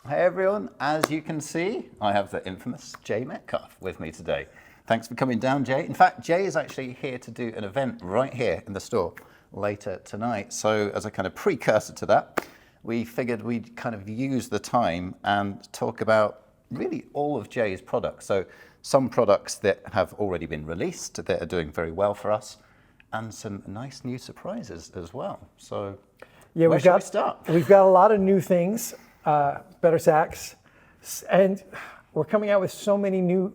Hi everyone, as you can see, I have the infamous Jay Metcalf with me today. Thanks for coming down, Jay. In fact, Jay is actually here to do an event right here in the store later tonight. So as a kind of precursor to that, we figured we'd kind of use the time and talk about really all of Jay's products. So some products that have already been released that are doing very well for us, and some nice new surprises as well. So yeah, where should we start? We've got a lot of new things, BetterSax, and we're coming out with so many new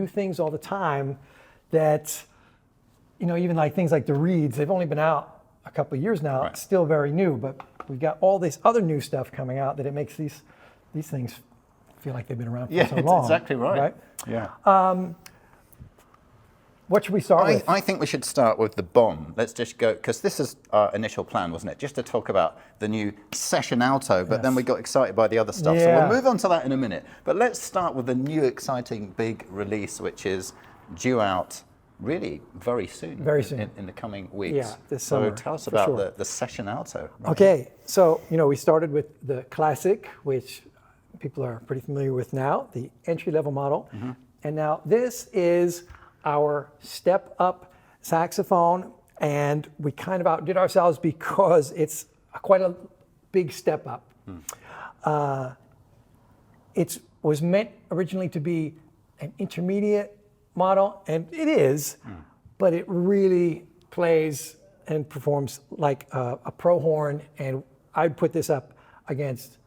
things all the time that, you know, even like things like the reeds, they've only been out a couple of years now. Right. It's still very new, but we've got all this other new stuff coming out that it makes these things feel like they've been around for so long. Yeah, exactly right. Yeah. What should we start with? I think we should start with the bomb. Let's just go, because this is our initial plan, wasn't it? Just to talk about the new Session Alto, but then we got excited by the other stuff. So we'll move on to that in a minute. But let's start with the new exciting big release, which is due out really very soon. Very soon. In the coming weeks. Yeah, this summer. So tell us about the Session Alto. Right? Okay, so, you know, we started with the Classic, which people are pretty familiar with now, the entry-level model. Mm-hmm. And now this is our step-up saxophone, and we kind of outdid ourselves because it's quite a big step up. It was meant originally to be an intermediate model, and it is, but it really plays and performs like a pro horn, and I'd put this up against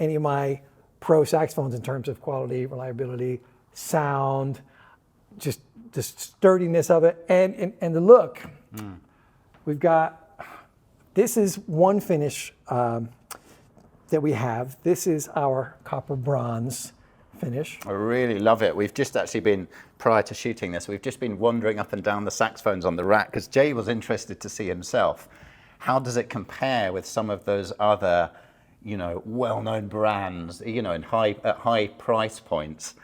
any of my pro saxophones in terms of quality, reliability, sound, just the sturdiness of it, and the look. We've got, this is one finish that we have. This is our copper bronze finish. I really love it. We've just actually been, prior to shooting this, we've just been wandering up and down the saxophones on the rack because Jay was interested to see himself. How does it compare with some of those other, you know, well-known brands, you know, at high price points?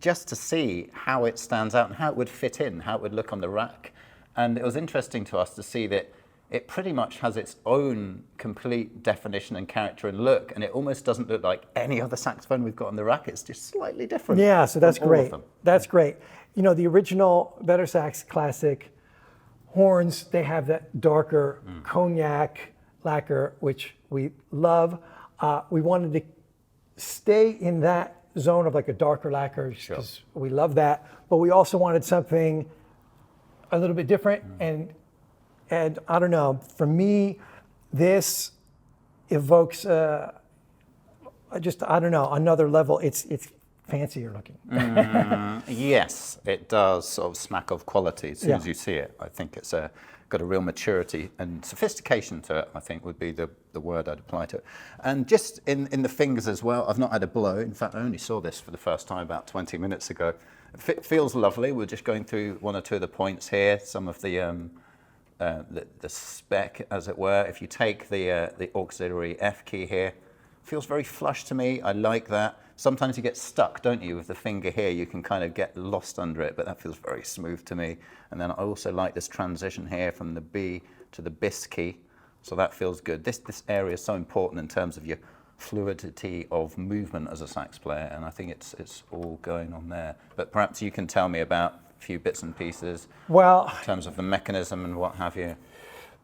Just to see how it stands out and how it would fit in, how it would look on the rack. And it was interesting to us to see that it pretty much has its own complete definition and character and look, and it almost doesn't look like any other saxophone we've got on the rack. It's just slightly different. Yeah, so that's great. That's great. You know, the original BetterSax Classic horns, they have that darker cognac lacquer, which we love. We wanted to stay in that zone of like a darker lacquer because we love that, but we also wanted something a little bit different, and I don't know, for me this evokes just, I don't know, another level. It's fancier looking. Yes, it does sort of smack of quality as soon as you see it. I think it's got a real maturity and sophistication to it, I think would be the word I'd apply to it. And just in the fingers as well, I've not had a blow. In fact, I only saw this for the first time about 20 minutes ago. It feels lovely. We're just going through one or two of the points here, some of the spec, as it were. If you take the auxiliary F key here, feels very flush to me. I like that. Sometimes you get stuck, don't you, with the finger here. You can kind of get lost under it, but that feels very smooth to me. And then I also like this transition here from the B to the bis key. So that feels good. This area is so important in terms of your fluidity of movement as a sax player, and I think it's all going on there. But perhaps you can tell me about a few bits and pieces in terms of the mechanism and what have you.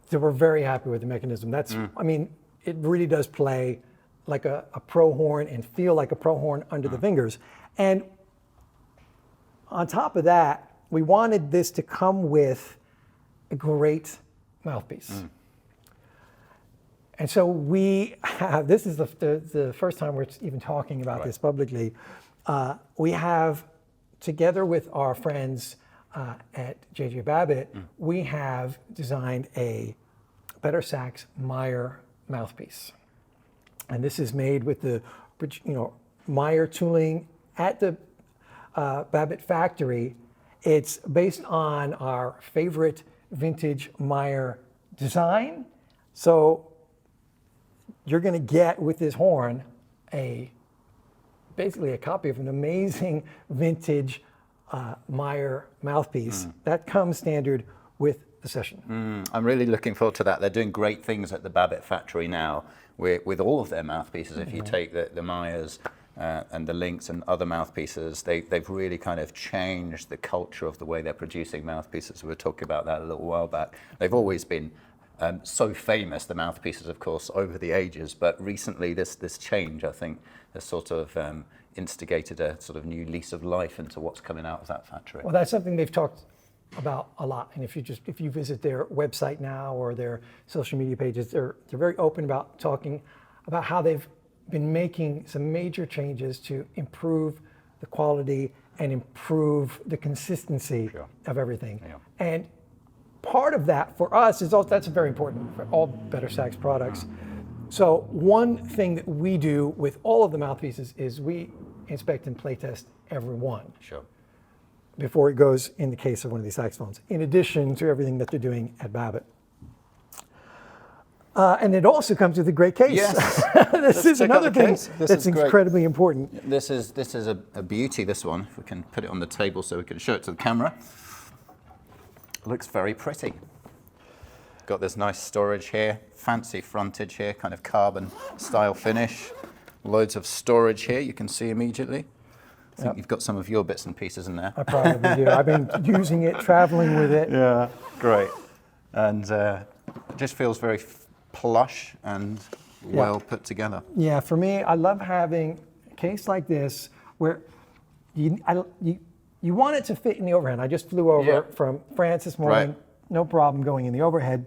So we're very happy with the mechanism. That's, I mean, it really does play like a pro horn and feel like a pro horn under the fingers. And on top of that, we wanted this to come with a great mouthpiece. And so we have, this is the first time we're even talking about this publicly. We have, together with our friends at J.J. Babbitt, we have designed a BetterSax Meyer mouthpiece. And this is made with the, you know, Meyer tooling at the Babbitt factory. It's based on our favorite vintage Meyer design. So you're going to get with this horn basically a copy of an amazing vintage Meyer mouthpiece that comes standard with the Session. I'm really looking forward to that. They're doing great things at the Babbitt factory now with all of their mouthpieces. If you take the Myers and the Lynx and other mouthpieces, they've really kind of changed the culture of the way they're producing mouthpieces. We were talking about that a little while back. They've always been so famous, the mouthpieces, of course, over the ages, but recently this change, I think, has sort of instigated a sort of new lease of life into what's coming out of that factory. Well, that's something they've talked about a lot. And if you visit their website now or their social media pages, they're very open about talking about how they've been making some major changes to improve the quality and improve the consistency of everything. Yeah. And part of that for us is also, that's very important for all BetterSax products. So one thing that we do with all of the mouthpieces is we inspect and play test every one. Sure. Before it goes in the case of one of these saxophones, in addition to everything that they're doing at Babbitt. And it also comes with a great case. Yes. This is another thing that's incredibly important. This is a beauty, this one. If we can put it on the table so we can show it to the camera. It looks very pretty. Got this nice storage here, fancy frontage here, kind of carbon style finish. Loads of storage here, you can see immediately. I think you've got some of your bits and pieces in there. I probably do. I've been using it, traveling with it. Yeah, great. And it just feels very plush and well put together. Yeah, for me, I love having a case like this where you want it to fit in the overhead. I just flew over from France this morning, no problem going in the overhead.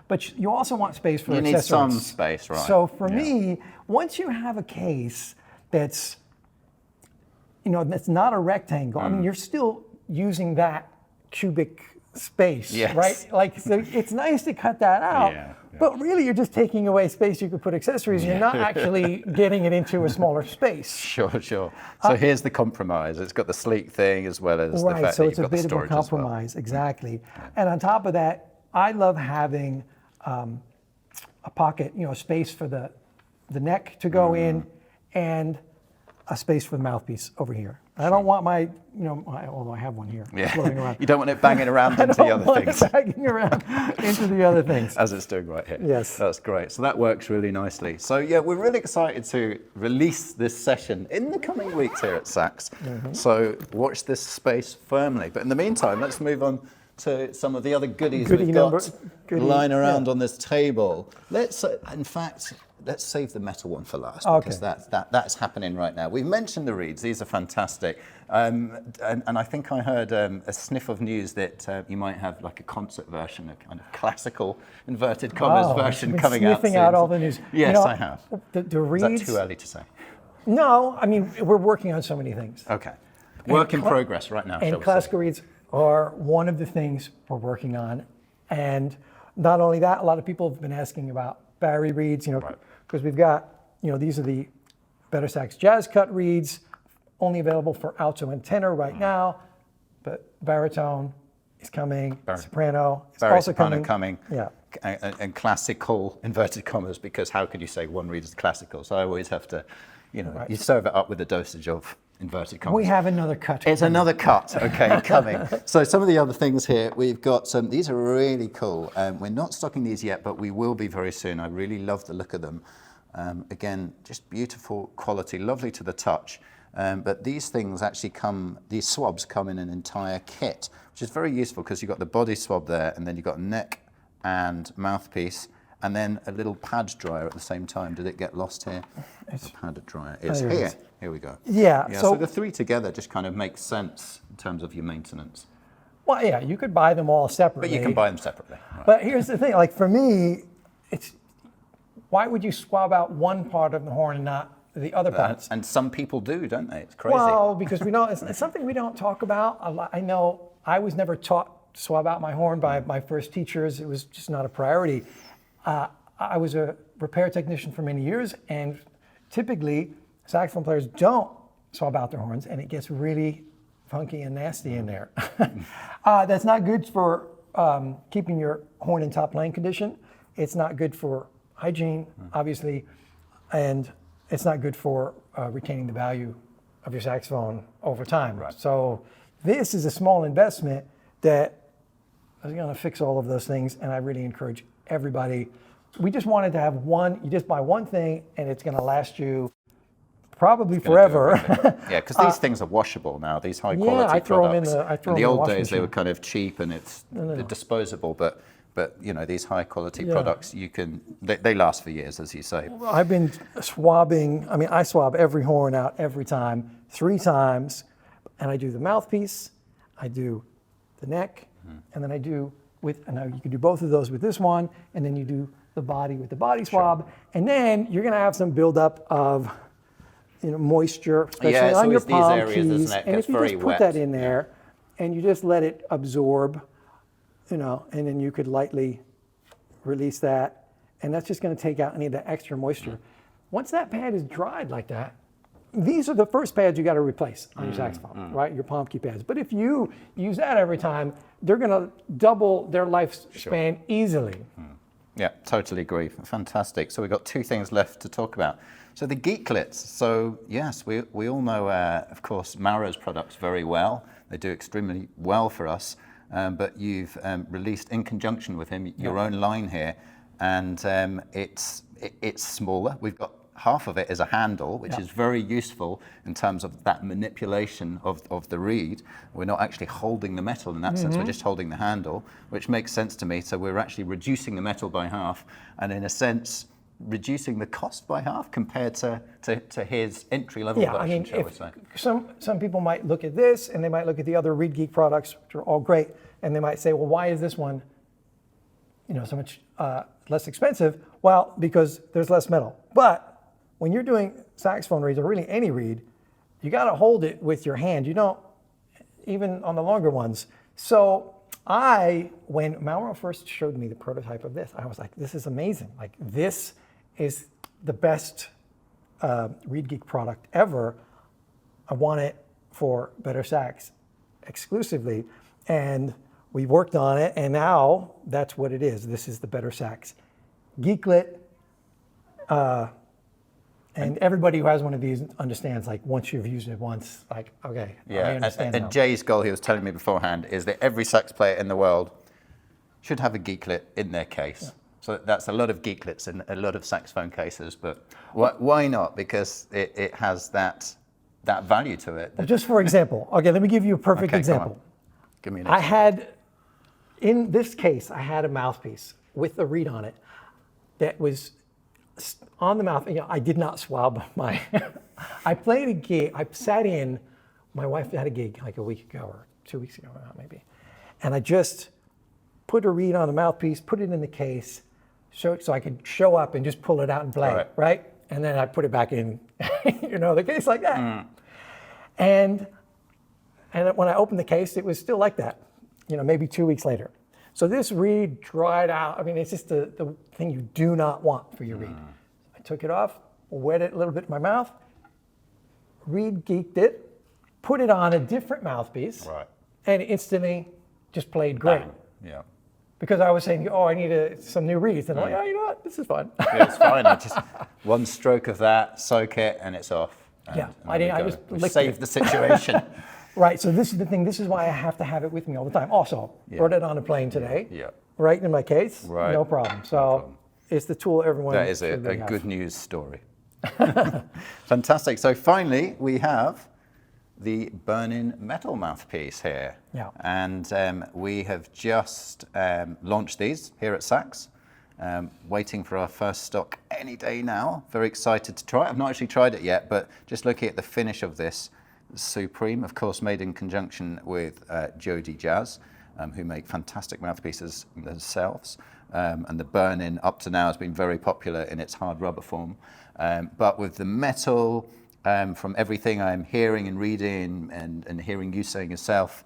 But you also want space for accessories. You need some space, right? So for me, once you have a case that's that's not a rectangle. I mean, you're still using that cubic space, right? Like, so it's nice to cut that out, but really you're just taking away space you could put accessories. You're not actually getting it into a smaller space. Sure. So here's the compromise. It's got the sleek thing as well as the fact that you've got the storage as well. Right, so it's a bit of a compromise, exactly. And on top of that, I love having a pocket, space for the neck to go in, and a space for the mouthpiece over here. I don't want my, although I have one here floating around. You don't want it banging around into the other things. Banging around into the other things. As it's doing right here. Yes. That's great. So that works really nicely. So yeah, we're really excited to release this session in the coming weeks here at Sax. So watch this space firmly. But in the meantime, let's move on to some of the other goodies we've got lying around on this table. Let's save the metal one for last, because that's happening right now. We've mentioned the reeds; these are fantastic, and I think I heard a sniff of news that you might have like a concert version, a kind of classical inverted commas version coming out. Sniffing out all the news. Yes, I have. The reeds. Is that too early to say? No, I mean we're working on so many things. Okay, work in progress right now. And classical reeds are one of the things we're working on, and not only that, a lot of people have been asking about Barry reeds, because we've got, these are the BetterSax Jazz Cut reeds, only available for alto and tenor right now, but baritone is coming, soprano is also coming. Yeah. And classical, inverted commas, because how could you say one reed is classical? So I always have to, you serve it up with a dosage of inverted commas. We have another cut. It's another cut, coming. So some of the other things here, we've got some, these are really cool. We're not stocking these yet, but we will be very soon. I really love the look of them. Again, just beautiful quality, lovely to the touch. But these things actually these swabs come in an entire kit, which is very useful because you've got the body swab there, and then you've got neck and mouthpiece, and then a little pad dryer at the same time. Did it get lost here? The pad dryer is here. Here we go. Yeah. So the three together just kind of makes sense in terms of your maintenance. Well, yeah, you could buy them all separately. But you can buy them separately. Right. But here's the thing, like for me, why would you swab out one part of the horn and not the other parts? And some people do, don't they? It's crazy. Well, because it's something we don't talk about a lot. I know I was never taught to swab out my horn by my first teachers. It was just not a priority. I was a repair technician for many years, and typically saxophone players don't swab out their horns, and it gets really funky and nasty in there. That's not good for keeping your horn in top line condition. It's not good for hygiene, obviously, and it's not good for retaining the value of your saxophone over time. Right. So this is a small investment that is going to fix all of those things, and I really encourage everybody we just wanted to have one. You just buy one thing, and it's going to last you probably forever. Yeah, because these things are washable now. These high quality I throw products. them in the old days, washing they were machine. kind of cheap and it's disposable, but you know, these high quality products, they last for years, as you say. I've been swabbing. I mean, I swab every horn out every time, 3 times, and I do the mouthpiece, I do the neck, and then I do and now you can do both of those with this one, and then you do the body with the body swab, and then you're going to have some buildup of moisture, especially on your palm keys. And if you just put that in there, and you just let it absorb, and then you could lightly release that, and that's just going to take out any of the extra moisture. Once that pad is dried like that, these are the first pads you got to replace on your saxophone, right? Your palm key pads. But if you use that every time, they're going to double their lifespan easily. Yeah, totally agree. Fantastic. So we've got 2 things left to talk about. So the Geeklets. So yes, we all know, of course, Mauro's products very well. They do extremely well for us. But you've released, in conjunction with him, your own line here, and it's smaller. We've got half of it is a handle, which is very useful in terms of that manipulation of the reed. We're not actually holding the metal in that sense, we're just holding the handle, which makes sense to me. So we're actually reducing the metal by half, and in a sense, reducing the cost by half compared to his entry-level version, shall we say. Some people might look at this, and they might look at the other Reed Geek products, which are all great, and they might say, well, why is this one so much less expensive? Well, because there's less metal. But when you're doing saxophone reeds, or really any reed, you got to hold it with your hand. You don't, even on the longer ones. So when Mauro first showed me the prototype of this, I was like, this is amazing. Like, this is the best Reed Geek product ever. I want it for BetterSax exclusively. And we worked on it, and now that's what it is. This is the BetterSax Geeklet. And everybody who has one of these understands, like, once you've used it once, like, okay, I understand now. And Jay's goal, he was telling me beforehand, is that every sax player in the world should have a Geeklet in their case. Yeah. So that's a lot of Geeklets in a lot of saxophone cases, but why not? Because it has that value to it. Well, just for example, okay, let me give you a perfect example. Give me an example. In this case, I had a mouthpiece with a reed on it that was on the mouth. I did not swab my. I played a gig. I sat in. My wife had a gig like a week ago or 2 weeks ago, maybe, and I just put a reed on the mouthpiece, put it in the case, so I could show up and just pull it out and play, right? And then I put it back in, the case like that. And when I opened the case, it was still like that, maybe 2 weeks later. So this reed dried out. I mean, it's just the thing you do not want for your reed. I took it off, wet it a little bit in my mouth, Reed Geeked it, put it on a different mouthpiece, and instantly just played great. Yeah. Because I was saying, I need some new reeds. And I'm like, you know what, this is fun. Yeah, it's fine. I just one stroke of that, soak it, and it's off. And I just saved the situation. Right, so this is the thing. This is why I have to have it with me all the time. Also, brought it on a plane today. Yeah. Right in my case. Right. No problem. So it's the tool everyone. That is a good news story. Fantastic. So finally, we have the Burnin Metal mouthpiece here. Yeah. And we have just launched these here at Sax. Waiting for our first stock any day now. Very excited to try it. I've not actually tried it yet, but just looking at the finish of this, supreme, of course, made in conjunction with Jody Jazz, who make fantastic mouthpieces themselves. And the Burnin up to now has been very popular in its hard rubber form. But with the metal, from everything I'm hearing and reading and hearing you saying yourself,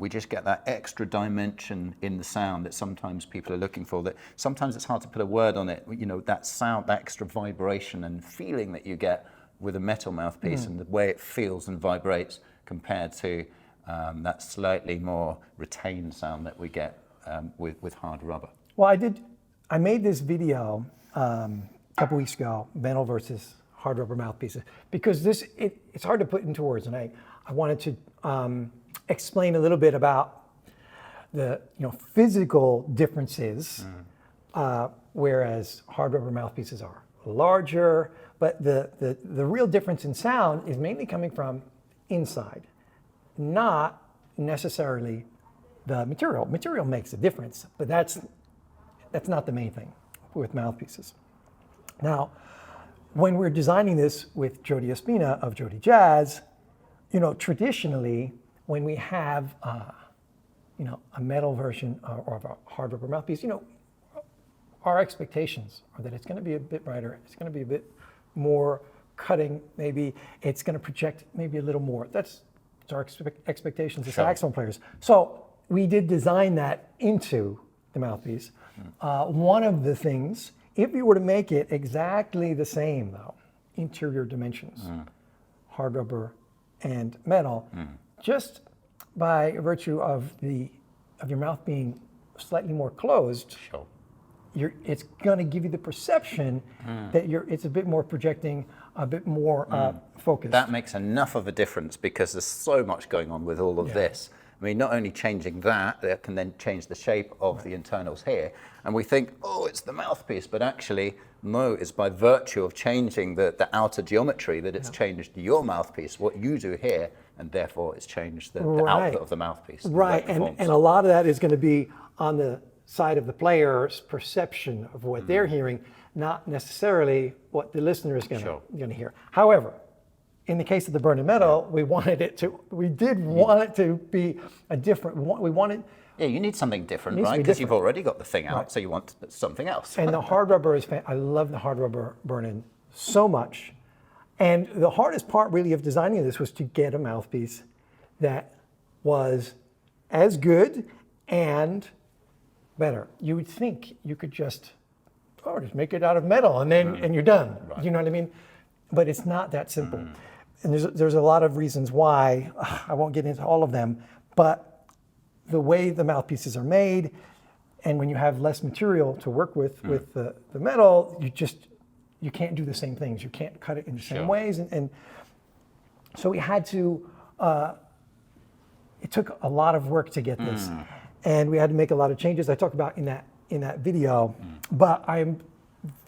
we just get that extra dimension in the sound that sometimes people are looking for, that sometimes it's hard to put a word on it. That sound, that extra vibration and feeling that you get with a metal mouthpiece and the way it feels and vibrates compared to that slightly more retained sound that we get with hard rubber. Well, I made this video a couple weeks ago, metal versus hard rubber mouthpieces, because it's hard to put into words, and I wanted to explain a little bit about the physical differences whereas hard rubber mouthpieces are larger. But the real difference in sound is mainly coming from inside, not necessarily the material. Material makes a difference, but that's not the main thing with mouthpieces. Now, when we're designing this with Jody Espina of Jody Jazz, traditionally, when we have a metal version or of a hard rubber mouthpiece, our expectations are that it's going to be a bit brighter, it's going to be a bit more cutting, maybe it's going to project maybe a little more. That's our expectations as saxophone players. So we did design that into the mouthpiece. One of the things, if you were to make it exactly the same though, interior dimensions, hard rubber and metal, just by virtue of your mouth being slightly more closed, it's going to give you the perception that it's a bit more projecting, a bit more focused. That makes enough of a difference because there's so much going on with all of this. I mean, not only changing that can then change the shape of the internals here. And we think, oh, it's the mouthpiece, but actually, no, it's by virtue of changing the outer geometry that it's changed your mouthpiece, what you do here, and therefore it's changed the output of the mouthpiece. Right, and a lot of that is going to be on the side of the player's perception of what they're hearing, not necessarily what the listener is going to hear. However, in the case of the Burnin Metal, we did want it to be a different. We wanted. Yeah, you need something different, right? Because you've already got the thing out, so you want something else. And the hard rubber is. I love the hard rubber Burnin so much, and the hardest part really of designing this was to get a mouthpiece that was as good and better. You would think you could just make it out of metal and then and you're done. Right. You know what I mean? But it's not that simple. And there's a lot of reasons why. I won't get into all of them, but the way the mouthpieces are made, and when you have less material to work with the metal, you can't do the same things. You can't cut it in the same ways, and so we had to. It took a lot of work to get this, and we had to make a lot of changes. I talk about in that video, but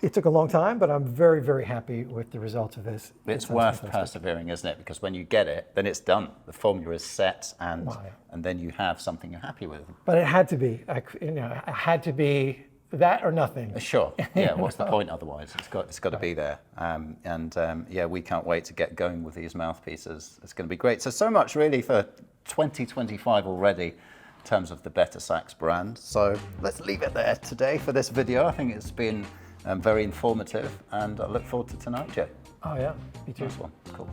it took a long time, but I'm very, very happy with the results of this. It's worth persevering, isn't it? Because when you get it, then it's done. The formula is set, and then you have something you're happy with. But it had to be. It had to be that or nothing. Sure. Yeah. What's the point otherwise? It's got to be there. We can't wait to get going with these mouthpieces. It's going to be great. So much really for 2025 already in terms of the BetterSax brand. So let's leave it there today for this video. I think it's been very informative, and I look forward to tonight, Jay. Oh yeah, me too. Nice one. Cool.